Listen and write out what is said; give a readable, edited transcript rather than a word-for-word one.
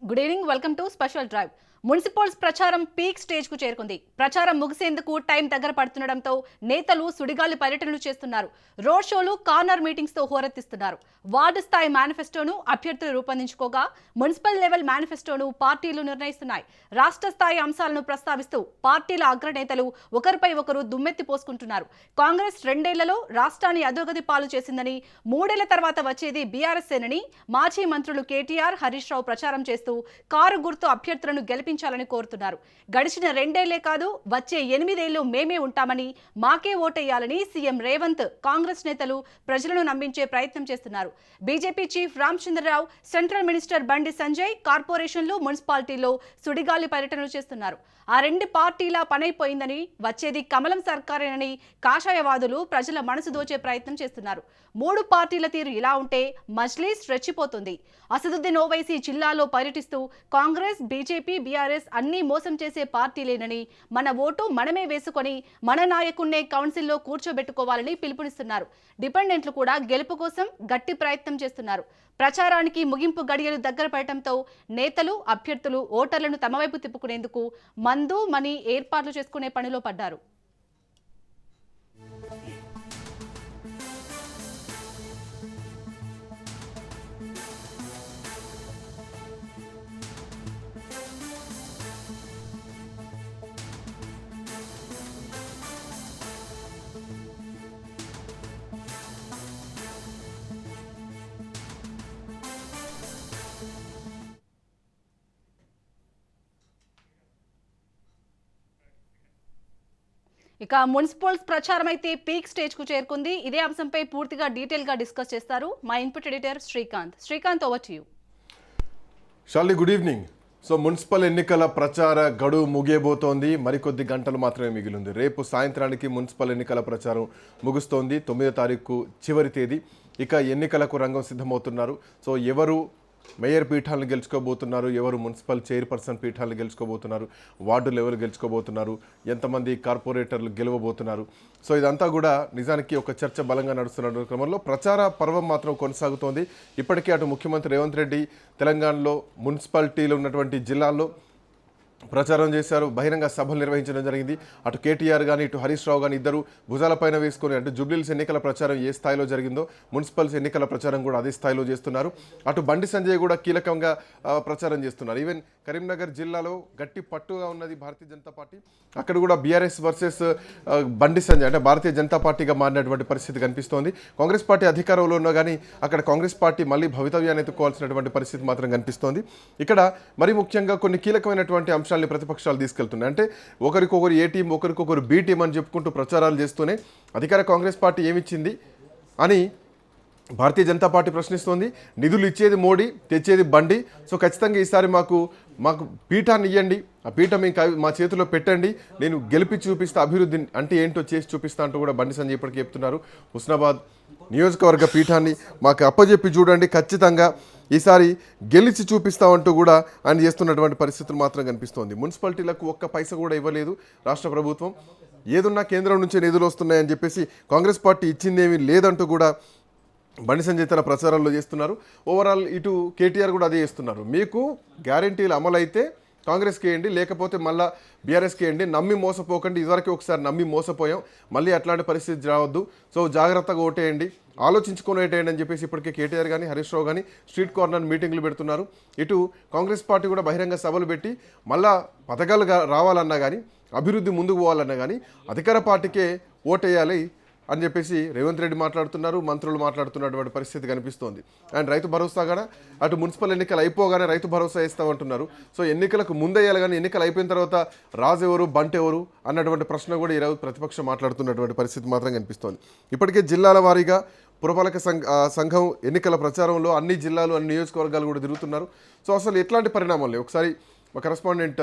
Good evening, welcome to special drive. Municipals ప్రచారం peak stage కు చేరుకుంది. ప్రచారం ముగిసేందుకు టైం దగ్గర పడుతుండటంతో నేతలు సుడిగాలి పర్యటనలు చేస్తున్నారు. రోడ్ షోలు, కార్నర్ మీటింగ్స్ తో హోరెత్తిస్తున్నారు. వార్డు స్థాయి మేనిఫెస్టోను అభ్యర్థులు రూపొందించుకోగా మున్సిపల్ లెవెల్ మేనిఫెస్టోను పార్టీలు నిర్ణయిస్తున్నాయి. రాష్ట్ర స్థాయి అంశాలను ప్రస్తావిస్తూ పార్టీల అగ్రనేతలు ఒకరిపై ఒకరు దుమ్మెత్తి పోసుకుంటున్నారు. కాంగ్రెస్ 2 ఏళ్లలో రాష్ట్రాన్ని అధోగతి పాలు చేసిందని, 3 ఏళ్ల తర్వాత వచ్చేది బీఆర్ఎస్ సేనని మాజీ మంత్రులు కేటీఆర్, హరీష్ రావు ప్రచారం చేస్తూ కారు గుర్తు అభ్యర్థులను గెలిపించాలని కోరుతున్నారు. గడిచిన 2 ఏళ్లే కాదు, వచ్చే 8 ఏళ్లు మేమే ఉంటామని, మాకే ఓటేయాలని సీఎం రేవంత్, కాంగ్రెస్ నేతలు ప్రజలను నమ్మించే ప్రయత్నం చేస్తున్నారు. BJP chief Ramachandra Rao, central minister Bandi Sanjay కార్పొరేషన్లు, మున్సిపాలిటీలో సుడిగాలి పర్యటనలు చేస్తున్నారు. ఆ 2 పార్టీల పనైపోయిందని, వచ్చేది కమలం సర్కారేనని కాషాయవాదులు ప్రజల మనసు దోచే ప్రయత్నం చేస్తున్నారు. 3 పార్టీల తీరు ఇలా ఉంటే మజ్లీస్ రెచ్చిపోతుంది. అసదుద్దీన్ ఓవైసీ జిల్లాలో పర్యటిస్తూ కాంగ్రెస్, బీజేపీ, బీఆర్ఎస్ అన్నీ మోసం చేసే పార్టీలేనని, మన ఓటు మనమే వేసుకొని మన నాయకున్నే కౌన్సిల్లో కూర్చోబెట్టుకోవాలని పిలుపునిస్తున్నారు. డిపెండెంట్లు కూడా గెలుపు కోసం గట్టి ప్రయత్నం చేస్తున్నారు. ప్రచారానికి ముగింపు గడియలు దగ్గర పడటంతో నేతలు, అభ్యర్థులు ఓటర్లను తమ వైపు తిప్పుకునేందుకు మందు, మనీ ఏర్పాట్లు చేసుకునే పనిలో పడ్డారు. ఇక మున్సిపల్స్ ప్రచారం అయితే పీక్ స్టేజ్ కు చేరుకుంది. ఇదే అంశంపై పూర్తిగా డీటెయిల్ గా డిస్కస్ చేస్తారు మా input editor Srikanth. Over to you. Shali, good evening. So municipal ఎన్నికల ప్రచార గడువు ముగియబోతోంది. మరికొద్ది గంటలు మాత్రమే మిగిలింది. రేపు సాయంత్రానికి మున్సిపల్ ఎన్నికల ప్రచారం ముగుస్తోంది. 9వ తారీఖు చివరి తేదీ. ఇక ఎన్నికలకు రంగం సిద్ధమవుతున్నారు. సో ఎవరు మేయర్ పీఠాలను గెలుచుకోబోతున్నారు, ఎవరు మున్సిపల్ చైర్పర్సన్ పీఠాలను గెలుచుకోబోతున్నారు, వార్డులు ఎవరు గెలుచుకోబోతున్నారు, ఎంతమంది కార్పొరేటర్లు గెలవబోతున్నారు. సో ఇదంతా కూడా నిజానికి ఒక చర్చ బలంగా నడుస్తున్న క్రమంలో ప్రచార పర్వం మాత్రం కొనసాగుతోంది. ఇప్పటికే అటు ముఖ్యమంత్రి రేవంత్ రెడ్డి తెలంగాణలో మున్సిపాలిటీలు ఉన్నటువంటి జిల్లాల్లో ప్రచారం చేశారు. బహిరంగ సభలు నిర్వహించడం జరిగింది. అటు కేటీఆర్ కానీ, ఇటు హరీష్ రావు కానీ ఇద్దరు భుజాలపైన వేసుకొని, అంటే జూబ్లీహిల్స్ ఎన్నికల ప్రచారం ఏ స్థాయిలో జరిగిందో మున్సిపల్స్ ఎన్నికల ప్రచారం కూడా అదే స్థాయిలో చేస్తున్నారు. అటు బండి సంజయ్ కూడా కీలకంగా ప్రచారం చేస్తున్నారు. ఈవెన్ కరీంనగర్ జిల్లాలో గట్టి పట్టుగా ఉన్నది భారతీయ జనతా పార్టీ. అక్కడ కూడా బీఆర్ఎస్ వర్సెస్ బండి సంజయ్, అంటే భారతీయ జనతా పార్టీగా మారినటువంటి పరిస్థితి కనిపిస్తోంది. కాంగ్రెస్ పార్టీ అధికారంలో ఉన్నా కానీ అక్కడ కాంగ్రెస్ పార్టీ మళ్ళీ భవితవ్యాన్ని ఎత్తుకోవాల్సినటువంటి పరిస్థితి మాత్రం కనిపిస్తోంది. ఇక్కడ మరి ముఖ్యంగా కొన్ని కీలకమైనటువంటి అంశాలని ప్రతిపక్షాలు తీసుకెళ్తున్నాయి. అంటే ఒకరికొకరు ఏ టీం, ఒకరికొకరు బి టీం అని చెప్పుకుంటూ ప్రచారాలు చేస్తూనే అధికార కాంగ్రెస్ పార్టీ ఏమిచ్చింది అని భారతీయ జనతా పార్టీ ప్రశ్నిస్తోంది. నిధులు ఇచ్చేది మోడీ, తెచ్చేది బండి. సో ఖచ్చితంగా ఈసారి మాకు పీఠాన్ని ఇవ్వండి, ఆ పీఠం ఇంకా మా చేతిలో పెట్టండి, నేను గెలిపి చూపిస్తా, అభివృద్ధి అంటే ఏంటో చేసి చూపిస్తా అంటూ కూడా బండి సంజయ్ ఇప్పటికీ చెప్తున్నారు. హుస్నాబాద్ నియోజకవర్గ పీఠాన్ని మాకు అప్పజెప్పి చూడండి, ఖచ్చితంగా ఈసారి గెలిచి చూపిస్తామంటూ కూడా ఆయన చేస్తున్నటువంటి పరిస్థితులు మాత్రం కనిపిస్తోంది. మున్సిపాలిటీలకు ఒక్క పైసా కూడా ఇవ్వలేదు రాష్ట్ర ప్రభుత్వం. ఏదున్నా కేంద్రం నుంచే నిధులు వస్తున్నాయని చెప్పేసి కాంగ్రెస్ పార్టీ ఇచ్చిందేమీ లేదంటూ కూడా బండి సంజయ్ తన ప్రచారంలో చేస్తున్నారు. ఓవరాల్ ఇటు కేటీఆర్ కూడా అదే చేస్తున్నారు. మీకు గ్యారంటీలు అమలైతే కాంగ్రెస్కి వేయండి, లేకపోతే మళ్ళీ బీఆర్ఎస్కి వేయండి, నమ్మి మోసపోకండి. ఇదివరకు ఒకసారి నమ్మి మోసపోయాం, మళ్ళీ అట్లాంటి పరిస్థితి రావద్దు. సో జాగ్రత్తగా ఓటేయండి, ఆలోచించుకొని ఓటేయండి అని చెప్పేసి ఇప్పటికే కేటీఆర్ కానీ, హరీష్ రావు కానీ స్ట్రీట్ కార్నర్ మీటింగ్లు పెడుతున్నారు. ఇటు కాంగ్రెస్ పార్టీ కూడా బహిరంగ సభలు పెట్టి మళ్ళా పథకాలు రావాలన్నా కానీ, అభివృద్ధి ముందుకు పోవాలన్నా కానీ అధికార పార్టీకే ఓటేయాలి అని చెప్పేసి రేవంత్ రెడ్డి మాట్లాడుతున్నారు, మంత్రులు మాట్లాడుతున్నటువంటి పరిస్థితి కనిపిస్తోంది. అండ్ రైతు భరోసా కూడా అటు మున్సిపల్ ఎన్నికలు అయిపోగానే రైతు భరోసా ఇస్తామంటున్నారు. సో ఎన్నికలకు ముందయ్యాలి కానీ ఎన్నికలు అయిపోయిన తర్వాత రాజు ఎవరు, బంట్ ఎవరు అన్నటువంటి ప్రశ్న కూడా ఈరోజు ప్రతిపక్షం మాట్లాడుతున్నటువంటి పరిస్థితి మాత్రం కనిపిస్తోంది. ఇప్పటికే జిల్లాల వారీగా పురపాలక సంఘం ఎన్నికల ప్రచారంలో అన్ని జిల్లాలు, అన్ని నియోజకవర్గాలు కూడా తిరుగుతున్నారు. సో అసలు ఎట్లాంటి పరిణామాలు ఒకసారి మా కరెస్పాండెంట్